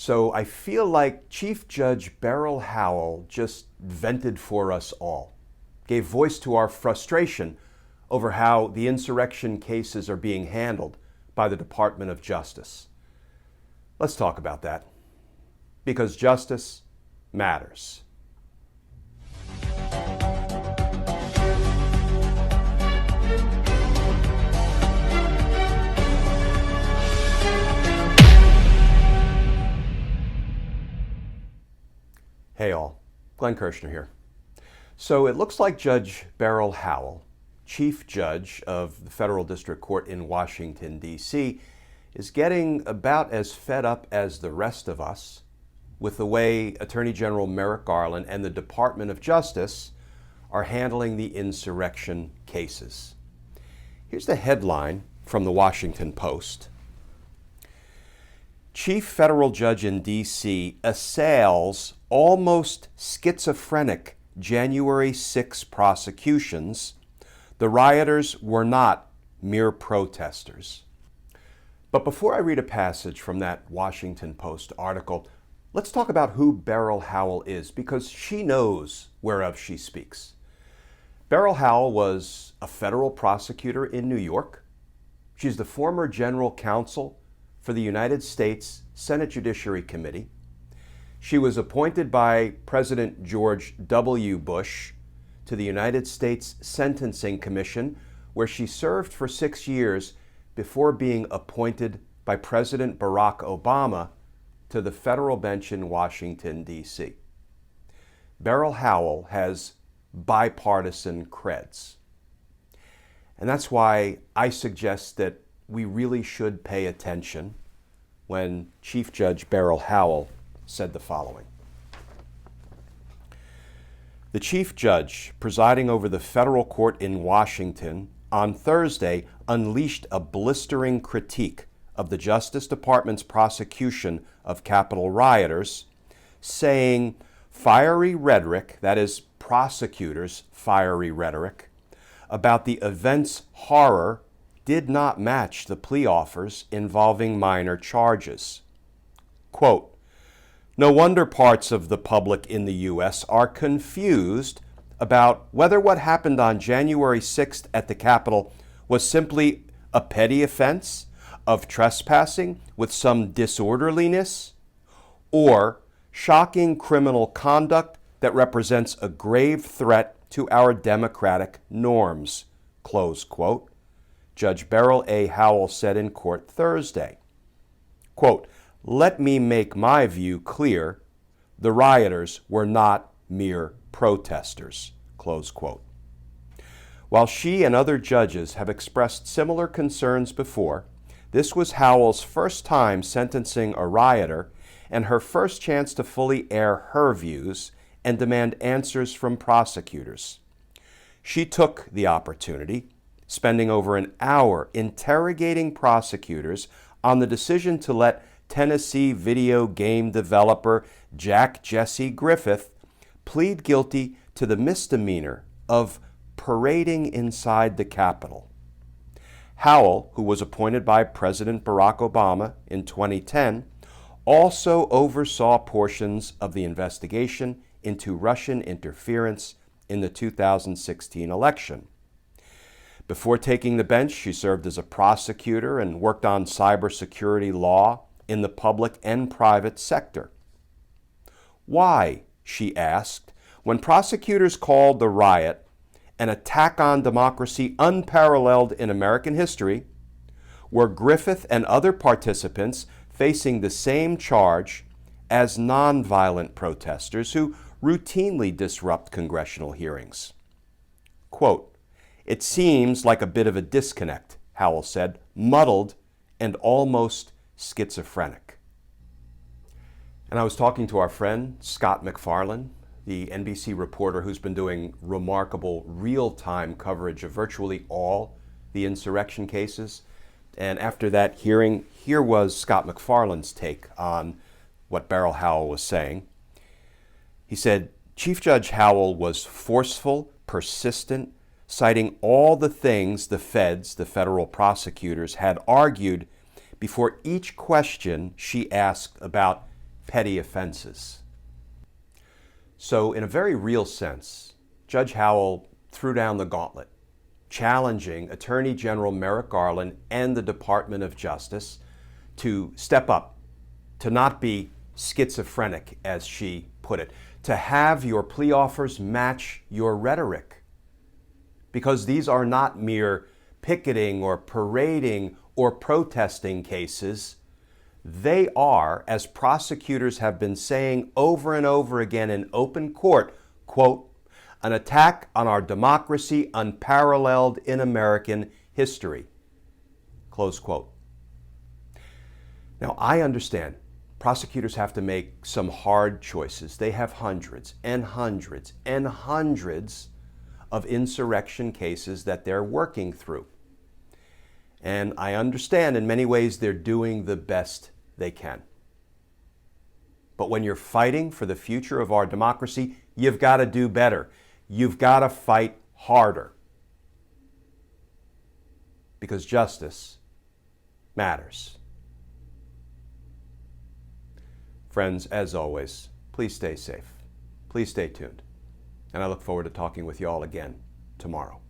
So I feel like Chief Judge Beryl Howell just vented for us all, gave voice to our frustration over how the insurrection cases are being handled by the Department of Justice. Let's talk about that, because justice matters. Hey all, Glenn Kirshner here. So it looks like Judge Beryl Howell, Chief Judge of the Federal District Court in Washington, D.C., is getting about as fed up as the rest of us with the way Attorney General Merrick Garland and the Department of Justice are handling the insurrection cases. Here's the headline from the Washington Post. Chief Federal Judge in D.C. assails almost schizophrenic January 6 prosecutions. The rioters were not mere protesters. But before I read a passage from that Washington Post article, let's talk about who Beryl Howell is, because she knows whereof she speaks. Beryl Howell was a federal prosecutor in New York. She's the former general counsel for the United States Senate Judiciary Committee. She was appointed by President George W. Bush to the United States Sentencing Commission, where she served for 6 years before being appointed by President Barack Obama to the federal bench in Washington, D.C. Beryl Howell has bipartisan creds. And that's why I suggest that we really should pay attention when Chief Judge Beryl Howell said the following. The Chief Judge presiding over the federal court in Washington on Thursday unleashed a blistering critique of the Justice Department's prosecution of Capitol rioters, saying fiery rhetoric, that is, prosecutors' fiery rhetoric, about the event's horror did not match the plea offers involving minor charges. Quote, "No wonder parts of the public in the U.S. are confused about whether what happened on January 6th at the Capitol was simply a petty offense of trespassing with some disorderliness, or shocking criminal conduct that represents a grave threat to our democratic norms," close quote. Judge Beryl A. Howell said in court Thursday. Quote, "Let me make my view clear. The rioters were not mere protesters," close quote. While she and other judges have expressed similar concerns before, this was Howell's first time sentencing a rioter and her first chance to fully air her views and demand answers from prosecutors. She took the opportunity, spending over an hour interrogating prosecutors on the decision to let Tennessee video game developer Jack Jesse Griffith plead guilty to the misdemeanor of parading inside the Capitol. Howell, who was appointed by President Barack Obama in 2010, also oversaw portions of the investigation into Russian interference in the 2016 election. Before taking the bench, she served as a prosecutor and worked on cybersecurity law in the public and private sector. Why, she asked, when prosecutors called the riot an attack on democracy unparalleled in American history, were Griffith and other participants facing the same charge as nonviolent protesters who routinely disrupt congressional hearings? Quote, "It seems like a bit of a disconnect," Howell said, "muddled and almost schizophrenic." And I was talking to our friend, Scott McFarland, the NBC reporter who's been doing remarkable real-time coverage of virtually all the insurrection cases. And after that hearing, here was Scott McFarland's take on what Beryl Howell was saying. He said, Chief Judge Howell was forceful, persistent, citing all the things the feds, the federal prosecutors, had argued before each question she asked about petty offenses. So in a very real sense, Judge Howell threw down the gauntlet, challenging Attorney General Merrick Garland and the Department of Justice to step up, to not be schizophrenic, as she put it, to have your plea offers match your rhetoric. Because these are not mere picketing or parading or protesting cases. They are, as prosecutors have been saying over and over again in open court, quote, an attack on our democracy unparalleled in American history, close quote. Now, I understand prosecutors have to make some hard choices. They have hundreds and hundreds and hundreds of insurrection cases that they're working through. And I understand in many ways they're doing the best they can. But when you're fighting for the future of our democracy, you've got to do better. You've got to fight harder. Because justice matters. Friends, as always, please stay safe. Please stay tuned. And I look forward to talking with you all again tomorrow.